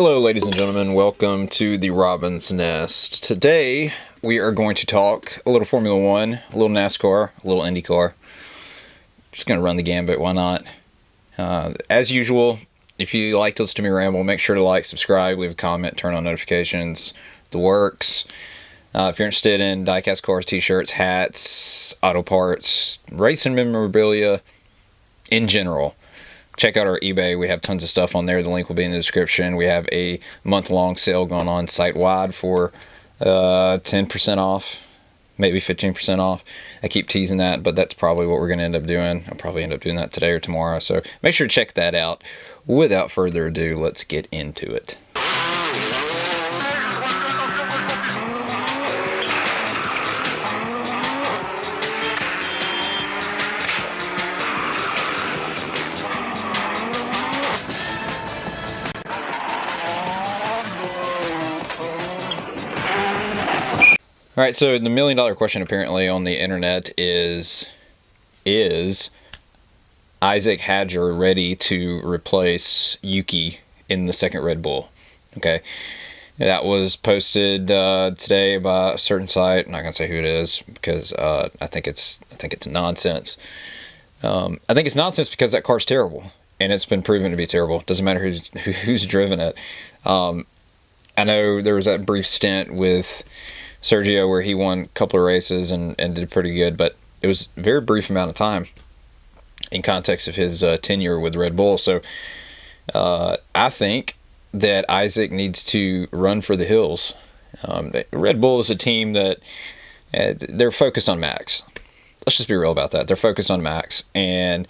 Hello, ladies and gentlemen. Welcome to the Robin's Nest. Today, we are going to talk a little Formula One, a little NASCAR, a little IndyCar. Just going to run the gambit, why not? As usual, if you like to listen to me ramble, make sure to like, subscribe, leave a comment, turn on notifications, the works. If you're interested in diecast cars, t-shirts, hats, auto parts, racing memorabilia in general, check out our eBay. We have tons of stuff on there. The link will be in the description. We have a month-long sale going on site-wide for 10% off, maybe 15% off. I keep teasing that, but that's probably what we're going to end up doing. I'll probably end up doing that today or tomorrow. So make sure to check that out. Without further ado, let's get into it. All right, so the million-dollar question apparently on the internet is Isaac Hadjar ready to replace Yuki in the second Red Bull? Okay, that was posted today by a certain site. I'm not gonna say who it is because I think it's nonsense. I think it's nonsense because that car's terrible, and it's been proven to be terrible. It doesn't matter who's driven it. I know there was that brief stint with Sergio where he won a couple of races and did pretty good, but it was a very brief amount of time in context of his tenure with Red Bull. So I think that Isaac needs to run for the hills. Red Bull is a team that they're focused on Max. Let's just be real about that. They're focused on Max, and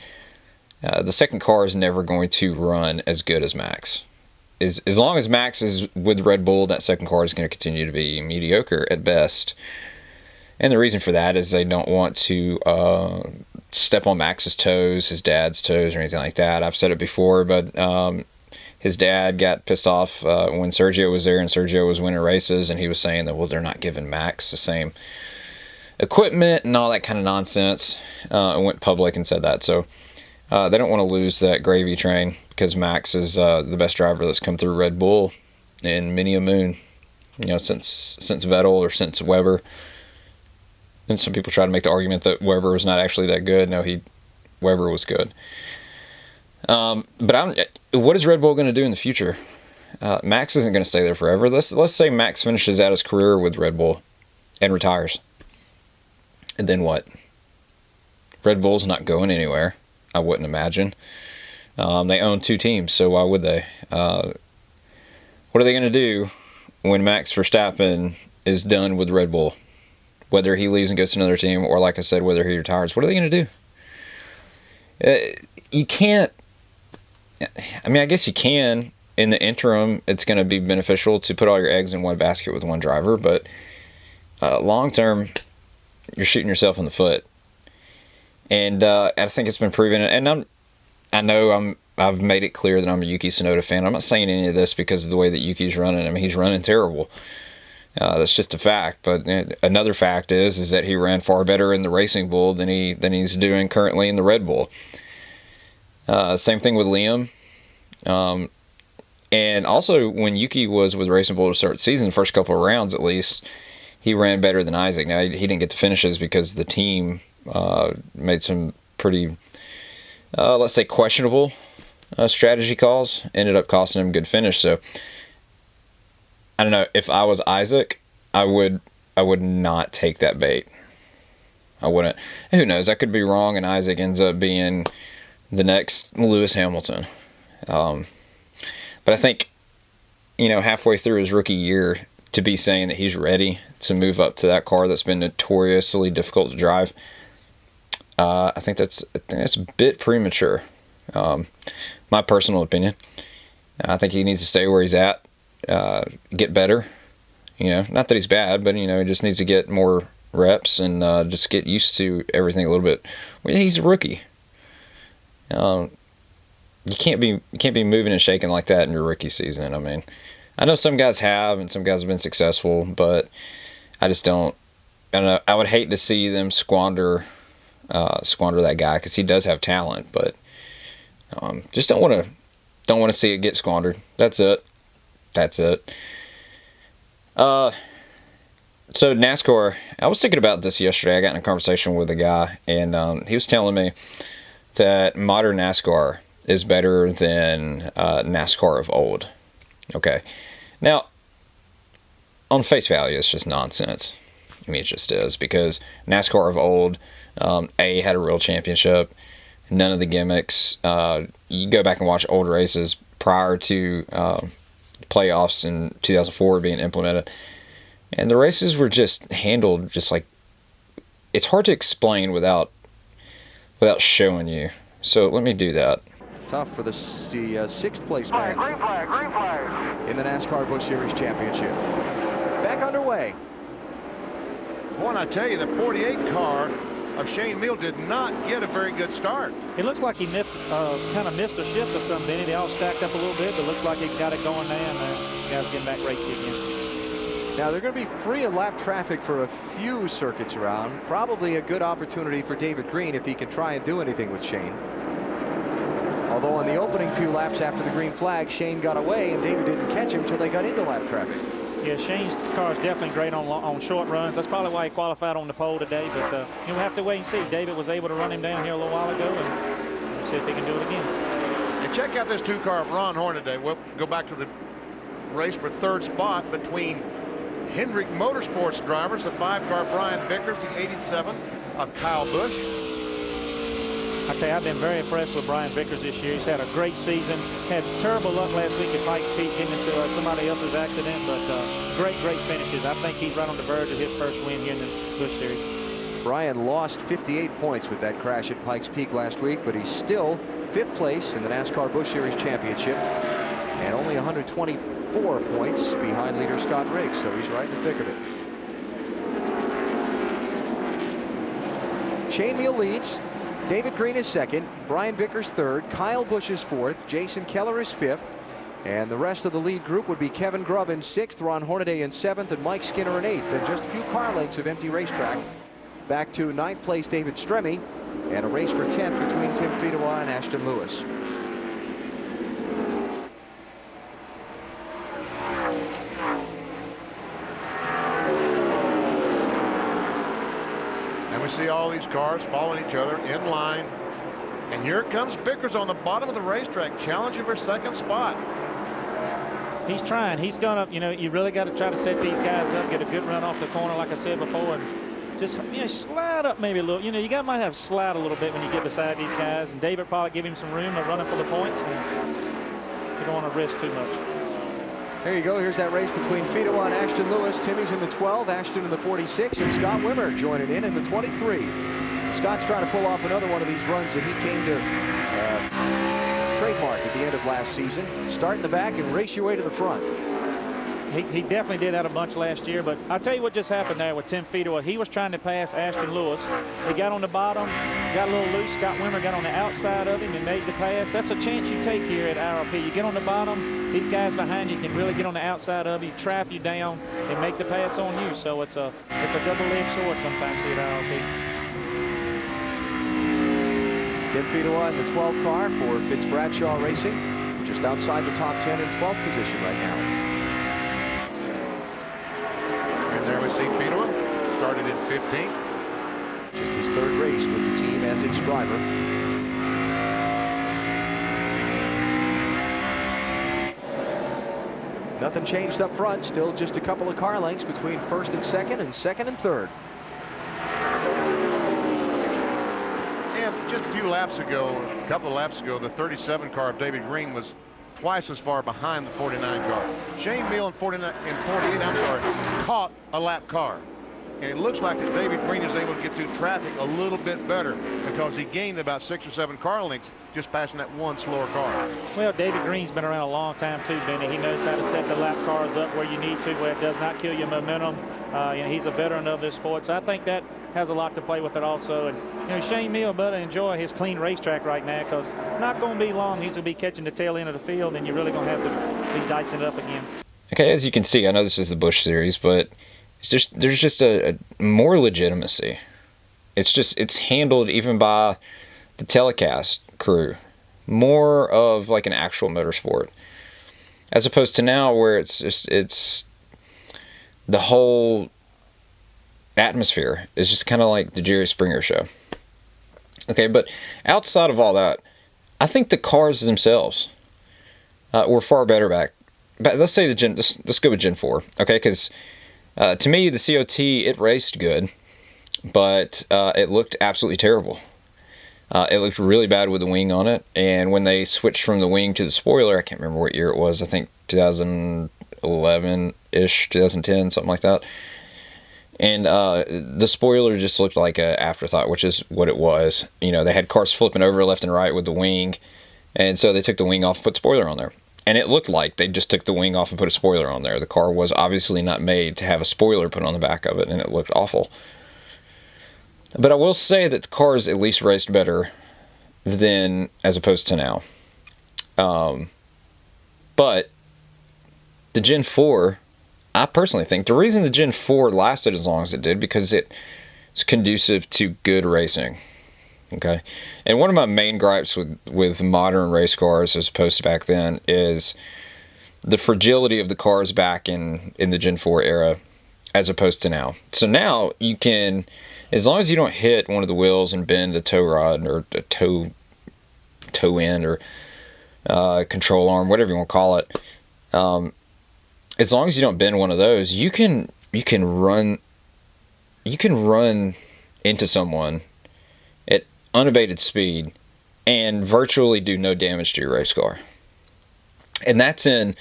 the second car is never going to run as good as Max. As long as Max is with Red Bull, that second car is going to continue to be mediocre at best. And the reason for that is they don't want to step on Max's toes, his dad's toes, or anything like that. I've said it before, but his dad got pissed off when Sergio was there and Sergio was winning races, and he was saying that, well, they're not giving Max the same equipment and all that kind of nonsense. And went public and said that. So they don't want to lose that gravy train because Max is the best driver that's come through Red Bull in many a moon, since Vettel or since Weber. And some people try to make the argument that Weber was not actually that good. No, Weber was good. But what is Red Bull going to do in the future? Max isn't going to stay there forever. Let's say Max finishes out his career with Red Bull and retires. And then what? Red Bull's not going anywhere, I wouldn't imagine. They own two teams, so why would they? What are they going to do when Max Verstappen is done with Red Bull? Whether he leaves and goes to another team, or like I said, whether he retires, what are they going to do? You can't. I mean, I guess you can. In the interim, it's going to be beneficial to put all your eggs in one basket with one driver, but long term, you're shooting yourself in the foot. And I think it's been proven, and I've made it clear that I'm a Yuki Tsunoda fan. I'm not saying any of this because of the way that Yuki's running. I mean, he's running terrible. That's just a fact. But another fact is that he ran far better in the Racing Bull than he's doing currently in the Red Bull. Same thing with Liam. And also, when Yuki was with Racing Bull to start the season, the first couple of rounds at least, he ran better than Isaac. Now, he didn't get the finishes because the team made some pretty, let's say, questionable strategy calls. Ended up costing him a good finish. So I don't know, if I was Isaac, I would not take that bait. I wouldn't. Who knows? I could be wrong, and Isaac ends up being the next Lewis Hamilton. But I think, halfway through his rookie year, to be saying that he's ready to move up to that car that's been notoriously difficult to drive, I think that's a bit premature. My personal opinion. I think he needs to stay where he's at, get better. Not that he's bad, but he just needs to get more reps and just get used to everything a little bit. Well, he's a rookie. You can't be moving and shaking like that in your rookie season. I mean, I know some guys have, and some guys have been successful, but I just don't. I don't know. I would hate to see them squander that guy because he does have talent, but just don't want to see it get squandered. That's it. That's it. So NASCAR, I was thinking about this yesterday. I got in a conversation with a guy, and he was telling me that modern NASCAR is better than NASCAR of old. Okay. Now, on face value, it's just nonsense. I mean, it just is, because NASCAR of old, had a real championship, none of the gimmicks. You go back and watch old races prior to playoffs in 2004 being implemented, and the races were just handled just like, it's hard to explain without showing you. So let me do that. Tough for the sixth place man in the NASCAR Busch Series Championship. Back underway. Boy, I tell you, the 48 car of Shane Meal did not get a very good start. It looks like he kind of missed a shift or something, didn't he? They all stacked up a little bit, but looks like he's got it going now, and the guy's getting back racing again. Now they're going to be free of lap traffic for a few circuits around. Probably a good opportunity for David Green if he can try and do anything with Shane. Although on the opening few laps after the green flag, Shane got away and David didn't catch him until they got into lap traffic. Yeah, Shane's car is definitely great on short runs. That's probably why he qualified on the pole today. But you'll have to wait and see. David was able to run him down here a little while ago, and see if he can do it again. And check out this two-car of Ron Horn today. We'll go back to the race for third spot between Hendrick Motorsports drivers, the 5-car Brian Vickers, the 87 of Kyle Busch. I tell you, I've been very impressed with Brian Vickers this year. He's had a great season. Had terrible luck last week at Pikes Peak, getting into somebody else's accident, but great finishes. I think he's right on the verge of his first win here in the Busch Series. Brian lost 58 points with that crash at Pikes Peak last week, but he's still 5th place in the NASCAR Busch Series Championship, and only 124 points behind leader Scott Riggs, so he's right in the thick of it. Shane Meal leads. David Green is 2nd, Brian Vickers 3rd, Kyle Busch is 4th, Jason Keller is 5th, and the rest of the lead group would be Kevin Grubb in 6th, Ron Hornaday in 7th, and Mike Skinner in 8th, and just a few car lengths of empty racetrack. Back to 9th place David Stremme, and a race for 10th between Tim Fedewa and Ashton Lewis. See all these cars following each other in line, and here comes Vickers on the bottom of the racetrack, challenging for 2nd spot. He's trying. He's gonna, you really got to try to set these guys up, get a good run off the corner, like I said before, and just slide up maybe a little. You might have to slide a little bit when you get beside these guys, and David probably give him some room to run it for the points, and you don't want to risk too much. There you go. Here's that race between Fedewa and Ashton Lewis. Timmy's in the 12, Ashton in the 46, and Scott Wimmer joining in the 23. Scott's trying to pull off another one of these runs that he came to trademark at the end of last season. Start in the back and race your way to the front. He definitely did that a bunch last year, but I'll tell you what just happened there with Tim Fedewa. He was trying to pass Ashton Lewis. He got on the bottom, got a little loose. Scott Wimmer got on the outside of him and made the pass. That's a chance you take here at RLP. You get on the bottom, these guys behind you can really get on the outside of you, trap you down, and make the pass on you. So it's a double-edged sword sometimes here at RLP. Tim Fedewa in the 12 car for Fitz Bradshaw Racing, just outside the top 10 in 12th position right now. There we see Fedewa, started in 15th. Just his 3rd race with the team as its driver. Nothing changed up front, still just a couple of car lengths between 1st and 2nd and 2nd and 3rd. And just a few laps ago, a couple of laps ago, the 37 car of David Green was twice as far behind the 49 car. Shane Meal in 48, caught a lap car. And it looks like that David Green is able to get through traffic a little bit better because he gained about 6 or 7 car lengths just passing that one slower car. Well, David Green's been around a long time too, Benny. He knows how to set the lap cars up where you need to, where it does not kill your momentum. He's a veteran of this sport, so I think that has a lot to play with it also. And Shane Meal better enjoy his clean racetrack right now, because it's not going to be long. He's going to be catching the tail end of the field, and you're really going to have to be dicing it up again. Okay, as you can see, I know this is the Busch Series, but there's just a more legitimacy. It's handled even by the telecast crew, more of like an actual motorsport. as opposed to now where it's the whole atmosphere is just kind of like the Jerry Springer show. Okay, but outside of all that, I think the cars themselves were far better back. But let's say let's go with Gen 4, okay? Because to me, the COT, it raced good, but it looked absolutely terrible. It looked really bad with the wing on it, and when they switched from the wing to the spoiler, I can't remember what year it was, I think 2011-ish, 2010, something like that. And the spoiler just looked like an afterthought, which is what it was. You know, they had cars flipping over left and right with the wing, and so they took the wing off and put spoiler on there. And it looked like they just took the wing off and put a spoiler on there. The car was obviously not made to have a spoiler put on the back of it, and it looked awful. But I will say that the cars at least raced better than as opposed to now. But the Gen 4, I personally think the reason the Gen 4 lasted as long as it did because it's conducive to good racing. Okay, and one of my main gripes with modern race cars as opposed to back then is the fragility of the cars back in the Gen 4 era as opposed to now. So now you can, as long as you don't hit one of the wheels and bend a tow rod or a toe end or control arm, whatever you want to call it, as long as you don't bend one of those, you can run into someone at unabated speed and virtually do no damage to your race car. And that's in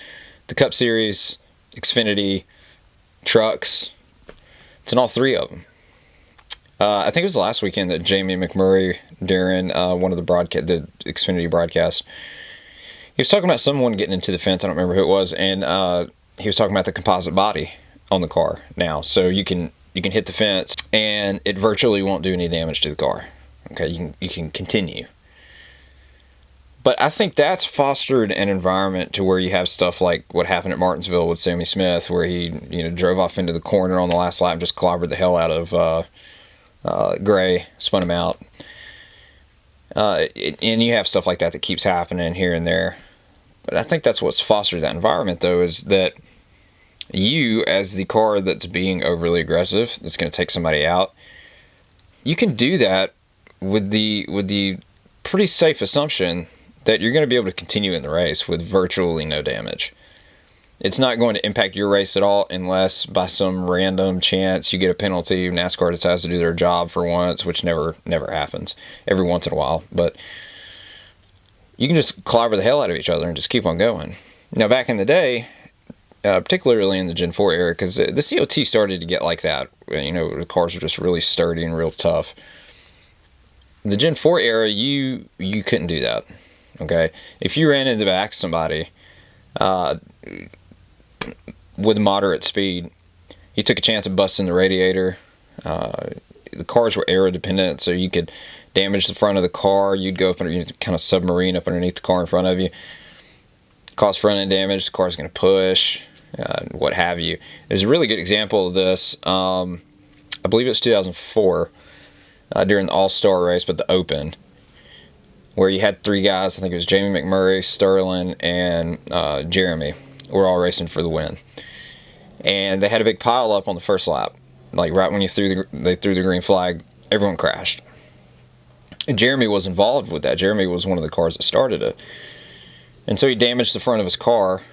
the Cup Series, Xfinity, trucks. It's in all three of them. I think it was last weekend that Jamie McMurray, during one of the Xfinity broadcast, he was talking about someone getting into the fence. I don't remember who it was, and he was talking about the composite body on the car now. So you can hit the fence, and it virtually won't do any damage to the car. Okay, you can continue. But I think that's fostered an environment to where you have stuff like what happened at Martinsville with Sammy Smith, where he drove off into the corner on the last lap and just clobbered the hell out of Gray, spun him out. And you have stuff like that keeps happening here and there. But I think that's what's fostered that environment, though, is that you, as the car that's being overly aggressive, that's going to take somebody out, you can do that with the pretty safe assumption that you're going to be able to continue in the race with virtually no damage. It's not going to impact your race at all unless by some random chance you get a penalty. NASCAR decides to do their job for once, which never happens. Every once in a while. But you can just clobber the hell out of each other and just keep on going. Now, back in the day, particularly in the Gen 4 era, because the COT started to get like that. The cars were just really sturdy and real tough. The Gen 4 era, you couldn't do that. Okay? If you ran into the back of somebody with moderate speed, you took a chance of busting the radiator. The cars were aero dependent, so you could damage the front of the car. You'd go up under, kind of submarine up underneath the car in front of you, cause front end damage. The car's going to push, what have you. There's a really good example of this. I believe it was 2004 during the All-Star race, but the Open, where you had three guys. I think it was Jamie McMurray, Sterling, and Jeremy. Were all racing for the win, and they had a big pile up on the first lap. Like right when they threw the green flag, everyone crashed. And Jeremy was involved with that. Jeremy was one of the cars that started it, and so he damaged the front of his car,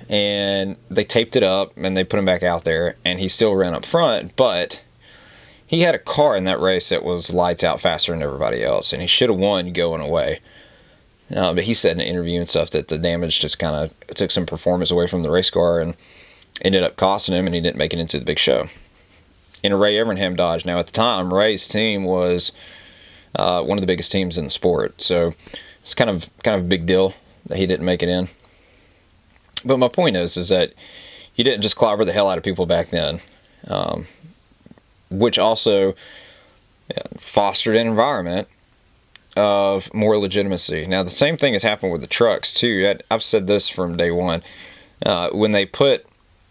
and they taped it up and they put him back out there, and he still ran up front, but he had a car in that race that was lights out faster than everybody else, and he should have won going away. But he said in an interview and stuff that the damage just kind of took some performance away from the race car and ended up costing him, and he didn't make it into the big show. In a Ray Evernham Dodge. Now, at the time, Ray's team was one of the biggest teams in the sport, so it's kind of a big deal that he didn't make it in. But my point is that you didn't just clobber the hell out of people back then, which also fostered an environment of more legitimacy. Now, the same thing has happened with the trucks, too. I've said this from day one. When they put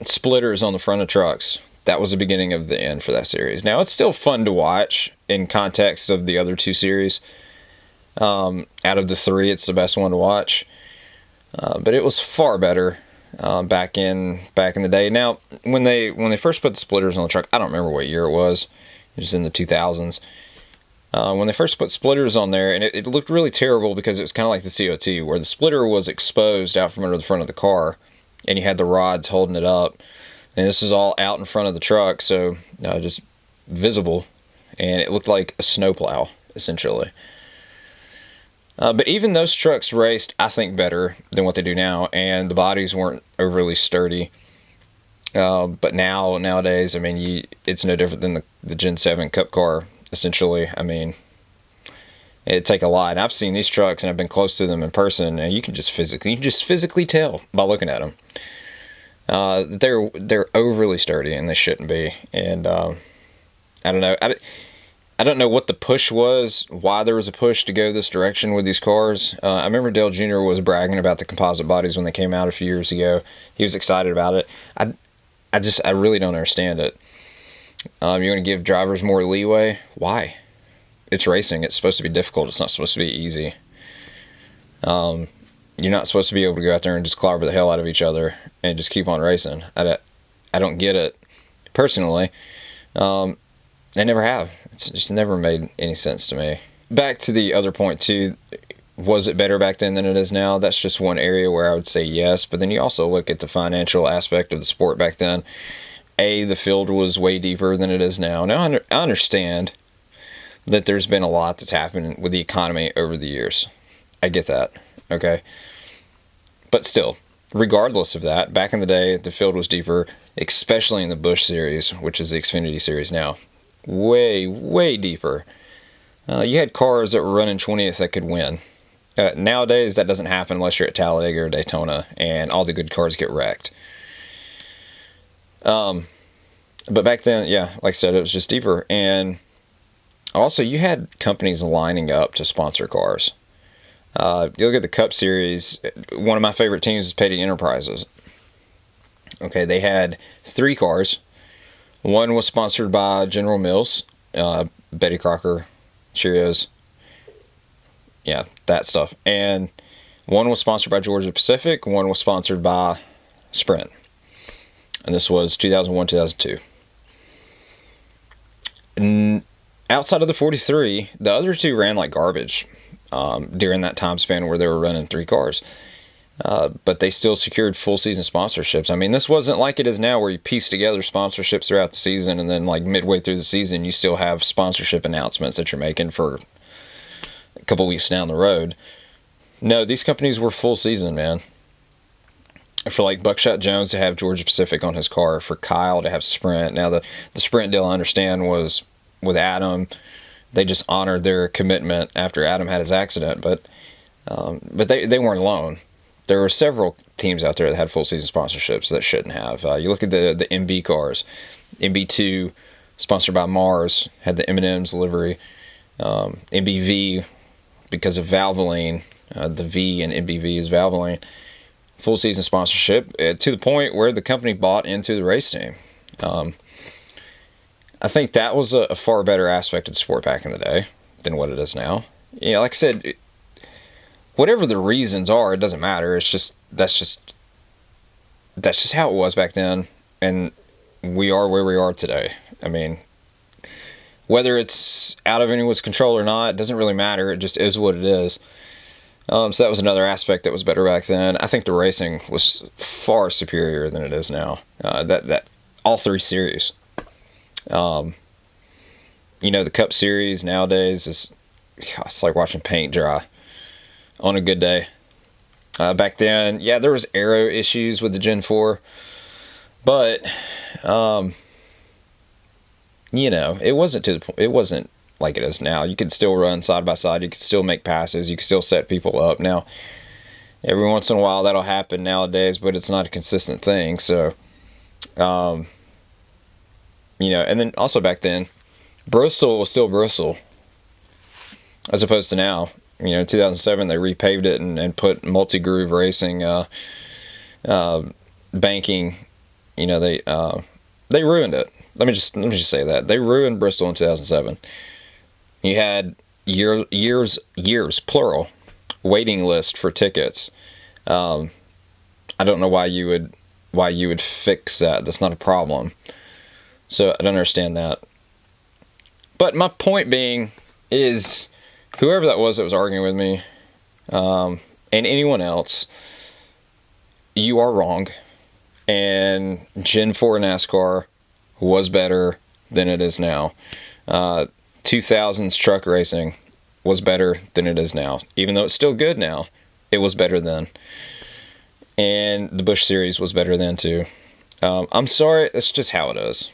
splitters on the front of trucks, that was the beginning of the end for that series. Now, it's still fun to watch in context of the other two series. Out of the three, it's the best one to watch. But it was far better back in the day. Now, when they first put the splitters on the truck, I don't remember what year it was. It was in the 2000s. When they first put splitters on there, and it looked really terrible because it was kind of like the COT, where the splitter was exposed out from under the front of the car, and you had the rods holding it up. And this is all out in front of the truck, so just visible, and it looked like a snowplow, essentially. But even those trucks raced, I think, better than what they do now, and the bodies weren't overly sturdy. But nowadays, I mean, it's no different than the Gen 7 Cup car, essentially. I mean, it'd take a lot. And I've seen these trucks, and I've been close to them in person, and you can just physically tell by looking at them. They're overly sturdy, and they shouldn't be. And I don't know. I don't know what the push was, why there was a push to go this direction with these cars. I remember Dale Jr. was bragging about the composite bodies when they came out a few years ago. He was excited about it. I really don't understand it. You're going to give drivers more leeway? Why? It's racing. It's supposed to be difficult. It's not supposed to be easy. You're not supposed to be able to go out there and just clobber the hell out of each other and just keep on racing. I don't get it, personally. They never have. It's just never made any sense to me. Back to the other point, too. Was it better back then than it is now? That's just one area where I would say yes. But then you also look at the financial aspect of the sport back then. The field was way deeper than it is now. Now, I understand that there's been a lot that's happened with the economy over the years. I get that. Okay? But still, regardless of that, back in the day, the field was deeper, especially in the Busch Series, which is the Xfinity Series now. Way, way deeper. You had cars that were running 20th that could win. Nowadays, that doesn't happen unless you're at Talladega or Daytona, and all the good cars get wrecked. But back then, yeah, like I said, it was just deeper. And also, you had companies lining up to sponsor cars. You look at the Cup Series, one of my favorite teams is Petty Enterprises. Okay, they had 3 cars. One was sponsored by General Mills, Betty Crocker, Cheerios, yeah, that stuff. And one was sponsored by Georgia Pacific, one was sponsored by Sprint. And this was 2001, 2002. And outside of the 43, the other 2 ran like garbage during that time span where they were running 3 cars. But they still secured full season sponsorships. I mean, this wasn't like it is now where you piece together sponsorships throughout the season and then like midway through the season you still have sponsorship announcements that you're making for a couple weeks down the road. No, these companies were full season, man. For like Buckshot Jones to have Georgia Pacific on his car, for Kyle to have Sprint. Now the Sprint deal I understand was with Adam. They just honored their commitment after Adam had his accident, but they weren't alone. There were several teams out there that had full season sponsorships that shouldn't have. You look at the MB cars. MB2, sponsored by Mars, had the M&M's livery. MBV, because of Valvoline, the V in MBV is Valvoline. Full season sponsorship to the point where the company bought into the race team. I think that was a far better aspect of the sport back in the day than what it is now. You know, like I said, whatever the reasons are, it doesn't matter. It's just that's just how it was back then, and we are where we are today. I mean, whether it's out of anyone's control or not, it doesn't really matter. It just is what it is. So that was another aspect that was better back then. I think the racing was far superior than it is now. That all 3 series. You know, the Cup Series nowadays it's like watching paint dry on a good day. Back then, yeah, there was aero issues with the Gen 4, but you know, it wasn't like it is now. You could still run side by side. You could still make passes. You could still set people up. Now, every once in a while that'll happen nowadays, but it's not a consistent thing. So, you know, and then also back then, Bristol was still Bristol, as opposed to now. You know, in 2007 they repaved it and put multi-groove racing, banking. You know, they ruined it. Let me just say that they ruined Bristol in 2007. You had years plural waiting list for tickets, I don't know why you would fix that. That's not a problem. So I don't understand that. But my point being is, whoever that was arguing with me, and anyone else, you are wrong. And Gen 4 NASCAR was better than it is now. 2000s truck racing was better than it is now. Even though it's still good now, it was better then. And the Busch Series was better then too. I'm sorry, that's just how it is.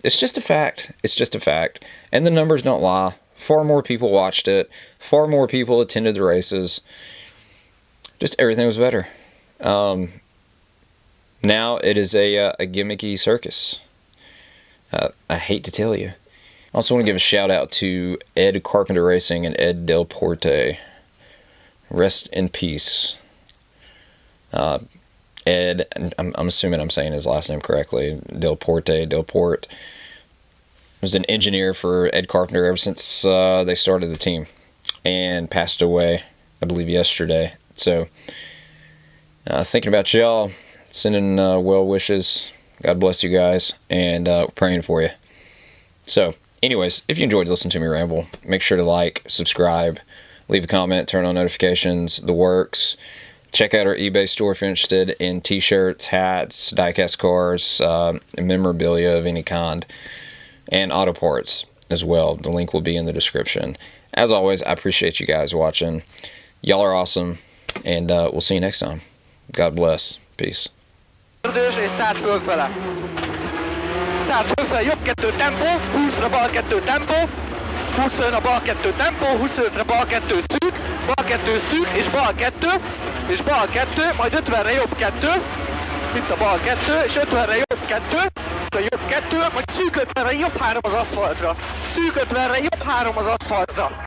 It's just a fact. It's just a fact. And the numbers don't lie. Far more people watched it. Far more people attended the races. Just everything was better. Now it is a gimmicky circus. I hate to tell you. I also want to give a shout out to Ed Carpenter Racing and Ed Del Porte. Rest in peace. Ed, I'm assuming I'm saying his last name correctly, Del Port, was an engineer for Ed Carpenter ever since they started the team, and passed away, I believe, yesterday. So, thinking about y'all, sending well wishes. God bless you guys, and praying for you. So, anyways, if you enjoyed listening to me ramble, make sure to like, subscribe, leave a comment, turn on notifications, the works. Check out our eBay store if you're interested in t-shirts, hats, diecast cars, memorabilia of any kind, and auto parts as well. The link will be in the description. As always, I appreciate you guys watching. Y'all are awesome, and we'll see you next time. God bless. Peace. És 100 fölfele. 100 fölfele, jobb 2 tempó, 20-ra bal 2 tempó, 20-ra bal 2 tempó, 25-re bal 2 szűk, bal 2 szűk, és bal 2, és bal 2, majd 50-re jobb 2, mint a bal 2, és 50-re jobb 2, jobb 2, majd szűk 50-re jobb 3 az aszfaltra, szűk 50-re jobb 3 az aszfaltra.